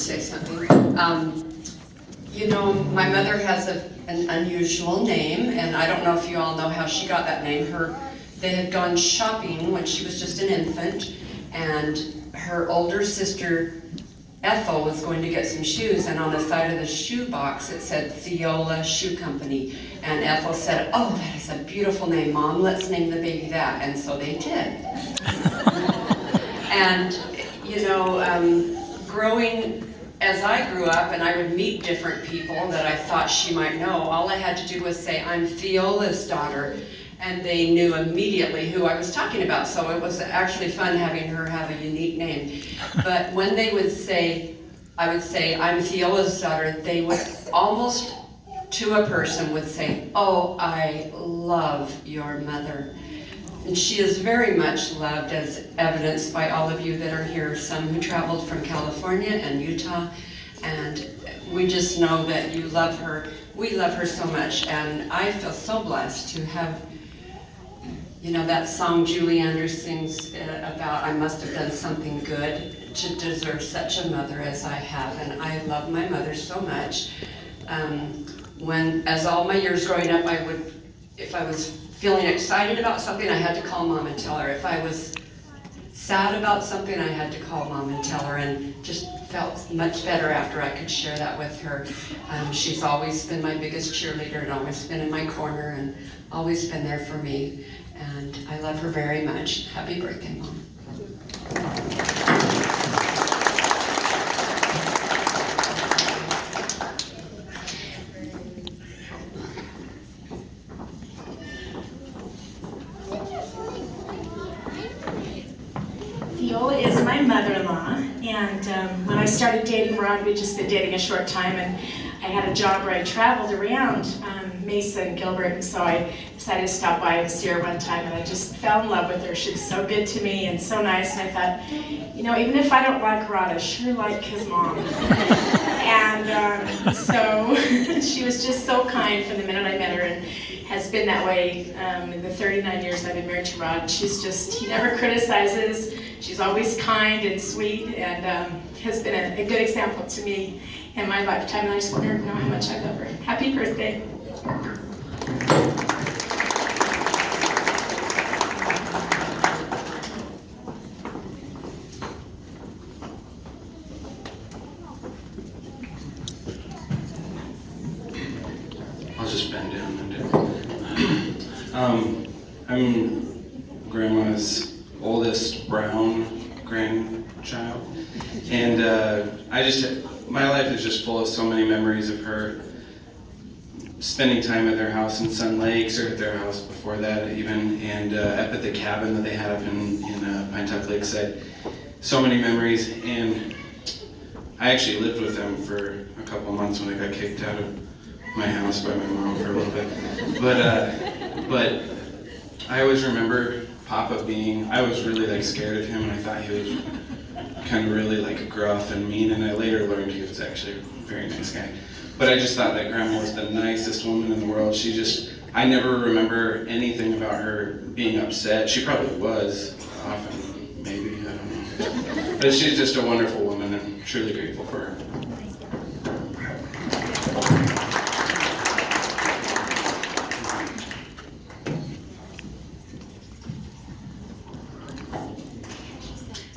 say something. You know, my mother has an unusual name, and I don't know if you all know how she got that name. They had gone shopping when she was just an infant, and her older sister Ethel was going to get some shoes, and on the side of the shoe box it said Theola Shoe Company. And Ethel said, "Oh, that is a beautiful name, Mom. Let's name the baby that." And so they did. And, you know, growing as I grew up and I would meet different people that I thought she might know, all I had to do was say, "I'm Theola's daughter," and they knew immediately who I was talking about. So it was actually fun having her have a unique name. But when they would say, I would say, "I'm Theola's daughter," they would almost to a person would say, "Oh, I love your mother." And she is very much loved, as evidenced by all of you that are here, some who traveled from California and Utah, and we just know that you love her. We love her so much, and I feel so blessed to have, you know, that song Julie Andrews sings about, "I must have done something good to deserve such a mother as I have," and I love my mother so much. As all my years growing up, if I was feeling excited about something, I had to call Mom and tell her. If I was sad about something, I had to call Mom and tell her, and just felt much better after I could share that with her. She's always been my biggest cheerleader and always been in my corner and always been there for me, and I love her very much. Happy birthday, Mom. Theola is my mother-in-law, and when I started dating Rod, we'd just been dating a short time, and I had a job where I traveled around Mesa and Gilbert, and so I decided to stop by and see her one time, and I just fell in love with her. She was so good to me and so nice, and I thought, you know, even if I don't like Rod, I sure like his mom. And so she was just so kind from the minute I met her, and has been that way in the 39 years I've been married to Rod. He never criticizes. She's always kind and sweet, and has been a good example to me in my lifetime, and I just want her to know how much I love her. Happy birthday. I'll just bend down and I'm Grandma's oldest brown grandchild, and my life is just full of so many memories of her spending time at their house in Sun Lakes, or at their house before that even, and up at the cabin that they had up in Pine Tuck Lakeside. So many memories, and I actually lived with them for a couple of months when I got kicked out of my house by my mom for a little bit. But I always remember Papa I was really scared of him, and I thought he was kind of really gruff and mean, and I later learned he was actually a very nice guy. But I just thought that Grandma was the nicest woman in the world. I never remember anything about her being upset. She probably was, often, maybe, I don't know. But she's just a wonderful woman, and truly grateful for her.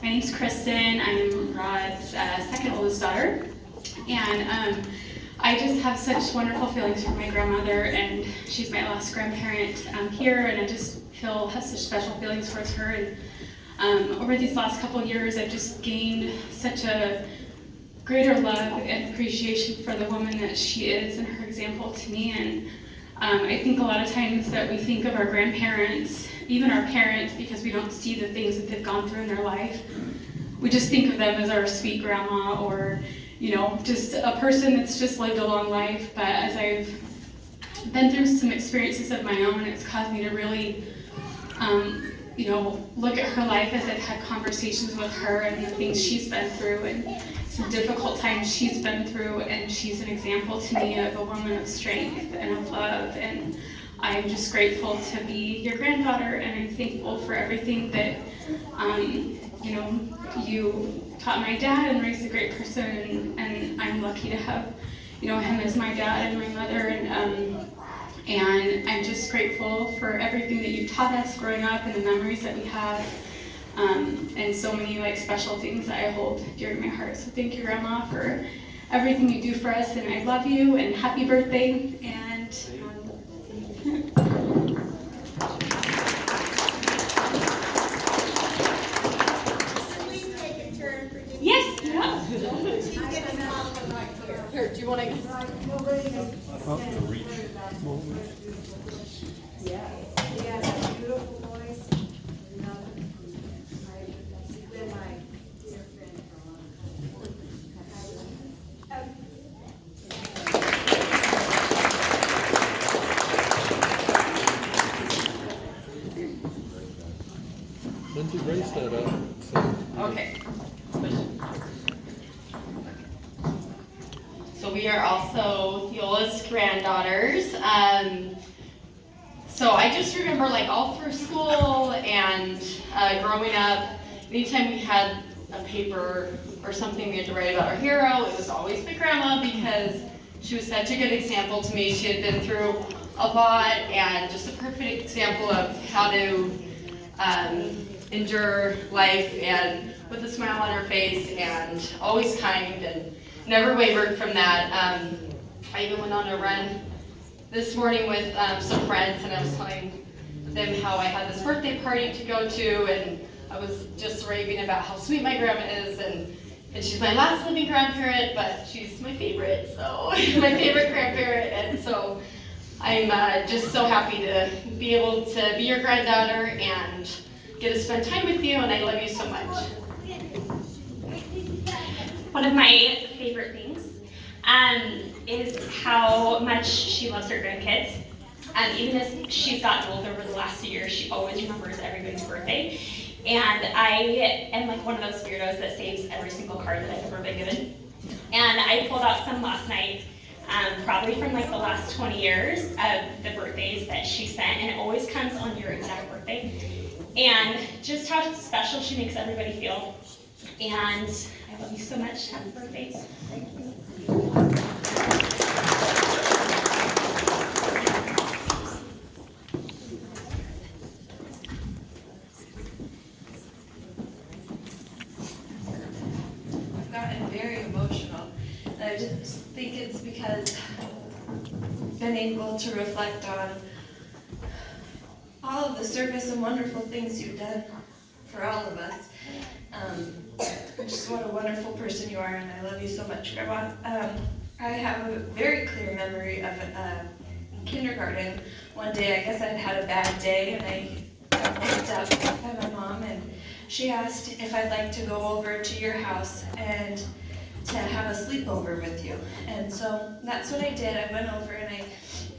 My name's Kristen. I'm Rod's second oldest daughter, and I just have such wonderful feelings for my grandmother, and she's my last grandparent here, and I just have such special feelings towards her. And over these last couple years, I've just gained such a greater love and appreciation for the woman that she is and her example to me. And I think a lot of times that we think of our grandparents, even our parents, because we don't see the things that they've gone through in their life. We just think of them as our sweet grandma, or just a person that's just lived a long life. But as I've been through some experiences of my own, it's caused me to really look at her life as I've had conversations with her and the things she's been through and some difficult times she's been through, and she's an example to me of a woman of strength and of love. And I'm just grateful to be your granddaughter, and I'm thankful for everything that you taught my dad and raised a great person, and I'm lucky to have, him as my dad and my mother, and I'm just grateful for everything that you've taught us growing up and the memories that we have, and so many special things that I hold dear to my heart. So thank you, Grandma, for everything you do for us, and I love you, and happy birthday, and yes, yeah. Here, do you want to? Yeah, beautiful voice. She's been my dear friend for a long time. Lindsay, raise that up. Okay. So we are also Theola's granddaughters. So I just remember all through school and growing up, anytime we had a paper or something we had to write about our hero, it was always my grandma because she was such a good example to me. She had been through a lot and just a perfect example of how to endure life and with a smile on her face and always kind and never wavered from that. I even went on a run this morning with some friends, and I was telling them how I had this birthday party to go to, and I was just raving about how sweet my grandma is, and she's my last living grandparent, but she's my favorite, so my favorite grandparent, and so I'm just so happy to be able to be your granddaughter and get to spend time with you, and I love you so much. One of my favorite things is how much she loves her grandkids. Even as she's gotten older over the last few years, she always remembers everybody's birthday. And I am one of those weirdos that saves every single card that I've ever been given. And I pulled out some last night, probably from the last 20 years of the birthdays that she sent, and it always comes on your exact birthday. And just how special she makes everybody feel. And I love you so much. Happy birthday. Thank you. I've gotten very emotional, and I just think it's because I've been able to reflect on all of the service and wonderful things you've done for all of us. Just what a wonderful person you are, and I love you so much, Grandma. I have a very clear memory of kindergarten. One day, I guess I'd had a bad day, and I got picked up by my mom, and she asked if I'd like to go over to your house and to have a sleepover with you. And so that's what I did. I went over, and I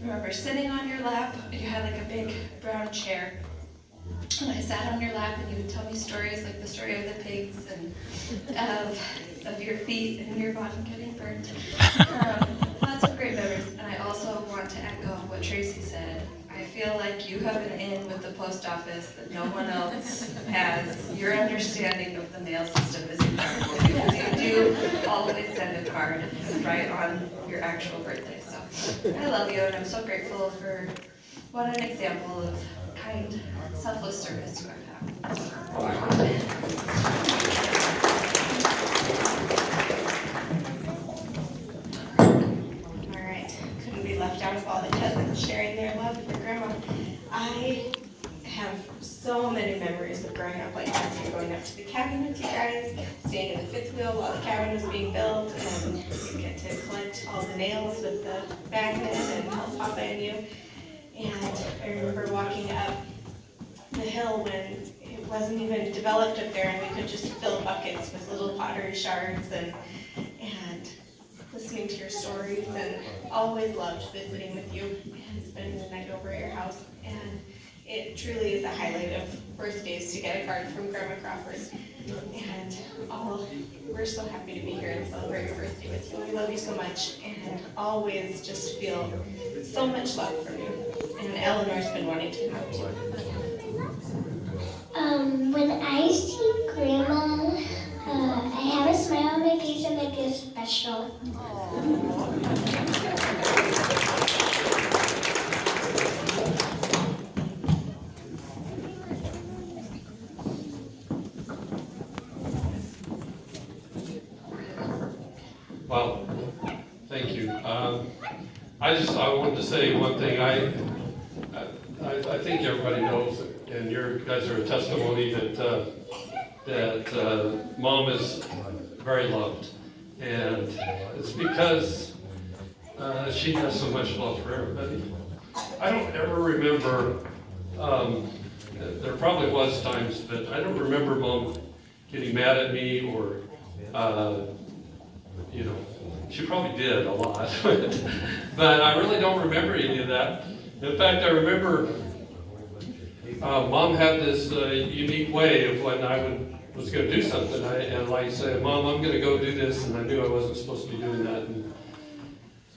remember sitting on your lap. You had a big brown chair. And I sat on your lap, and you would tell me stories like the story of the pigs and of your feet and your bottom getting burnt. Lots of great memories. And I also want to echo what Tracy said. I feel like you have an in with the post office that no one else has. Your understanding of the mail system is incredible because you do always send a card right on your actual birthday. So I love you, and I'm so grateful for what an example of kind, selfless service you have. Amen. All right, couldn't be left out of all the cousins sharing their love for Grandma. I have so many memories of growing up like this, and going up to the cabin with you guys, staying in the fifth wheel while the cabin was being built, and you get to collect all the nails with the magnet and help Papa and you. And I remember walking up the hill when it wasn't even developed up there, and we could just fill buckets with little pottery shards and listening to your stories, and always loved visiting with you and spending the night over at your house. And it truly is a highlight of birthdays to get a card from Grandma Crawford. And we're so happy to be here and celebrate your birthday with you. We love you so much, and always just feel so much love from you. And Eleanor's been wanting to come too. When I see Grandma, I have a smile on my face and it is special. Well, thank you. I wanted to say one thing. I think everybody knows, and you guys are a testimony that Mom is very loved, and it's because she has so much love for everybody. I don't ever remember. There probably was times, but I don't remember Mom getting mad at me or. You know, she probably did a lot, but I really don't remember any of that. In fact, I remember Mom had this unique way of when I was going to do something, and like say, Mom, I'm going to go do this, and I knew I wasn't supposed to be doing that.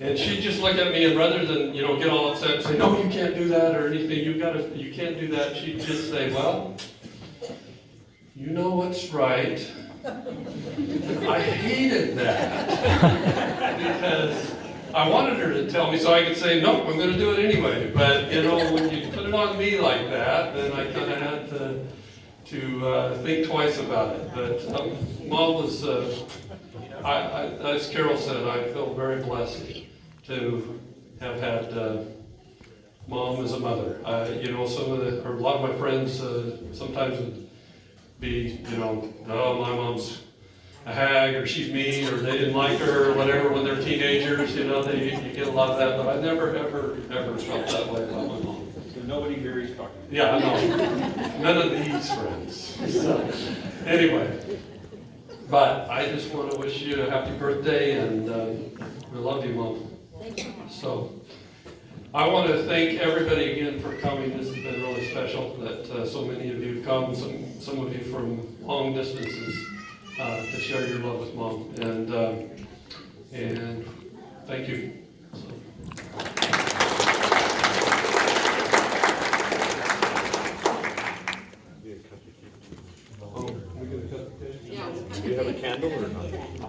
And she'd just look at me, and rather than get all upset and say, no, you can't do that or anything, you can't do that, she'd just say, well, you know what's right. I hated that because I wanted her to tell me so I could say, nope, I'm going to do it anyway. But, when you put it on me like that, then I kind of had to think twice about it. But Mom was, as Carol said, I feel very blessed to have had Mom as a mother. A lot of my friends sometimes would be, oh, my mom's a hag, or she's mean, or they didn't like her, or whatever, when they're teenagers, you get a lot of that, but I never, ever felt that way about my mom. So nobody here is talking. Yeah, no, none of these friends. So, anyway, but I just want to wish you a happy birthday, and we love you, Mom. So, I want to thank everybody again for coming. This has been really special that so many of you have come, some of you from long distances to share your love with Mom. And thank you. Do you have a candle or not?